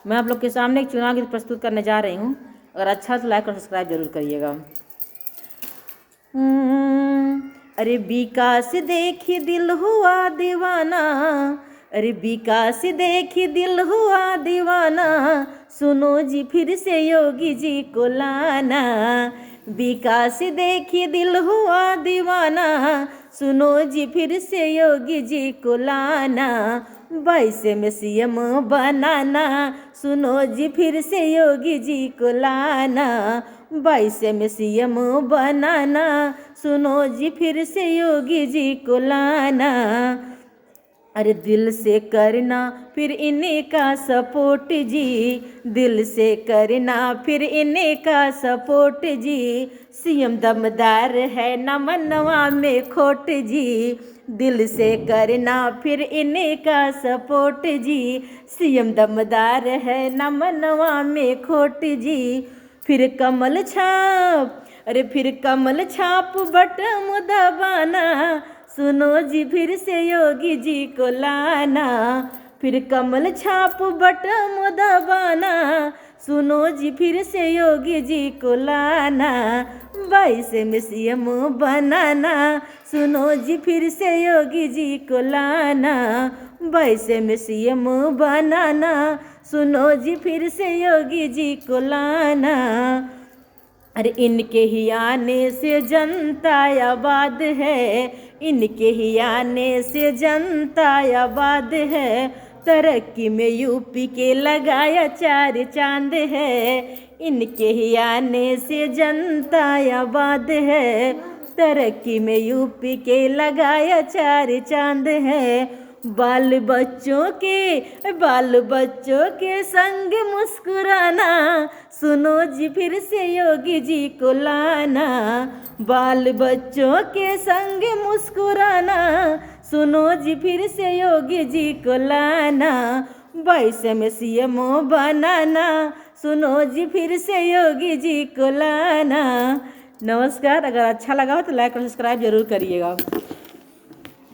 मैं आप लोग के सामने एक चुनाव गीत प्रस्तुत करने जा रही हूँ। अगर अच्छा तो लाइक और सब्सक्राइब जरूर करिएगा। अरे विकास देखी दिल हुआ दीवाना, अरे विकास देखी दिल हुआ दीवाना, सुनो जी फिर से योगी जी को लाना। विकास देखी दिल हुआ दीवाना, सुनो जी फिर से योगी जी को लाना। 22 में सीएम बनाना, सुनो जी फिर से योगी जी को लाना। 22 में सीएम बनाना, सुनो जी फिर से योगी जी को लाना। अरे दिल से करना फिर इन्हीं का सपोर्ट जी, दिल से करना फिर इन्हीं का सपोर्ट जी। सीएम दमदार है न मनवा में खोट जी, दिल से करना फिर इन्हीं का सपोर्ट जी। सीएम दमदार है न मनवा में खोट जी। फिर कमल छाप, अरे फिर कमल छाप बटन दबाना, सुनो जी फिर से योगी जी को लाना। फिर कमल छाप बटन दबाना, सुनो जी फिर से योगी जी को लाना। 22 में सीएम बनाना, सुनो जी फिर से योगी जी को लाना। 22 में सीएम बनाना, सुनो जी फिर से योगी जी को लाना। अरे इनके ही आने से जनता आबाद है, इनके ही आने से जनता आबाद है। तरक्की में यूपी के लगाया 4 चांद है, इनके ही आने से जनता आबाद है। तरक्की में यूपी के लगाया 4 चांद है। बाल बच्चों के संग मुस्कुराना, सुनो जी फिर से योगी जी को लाना। बाल बच्चों के संग मुस्कुराना, सुनो जी फिर से योगी जी को लाना। 22 में सीएम बनाना, सुनो जी फिर से योगी जी को लाना। नमस्कार। अगर अच्छा लगा हो तो लाइक और सब्सक्राइब जरूर करिएगा।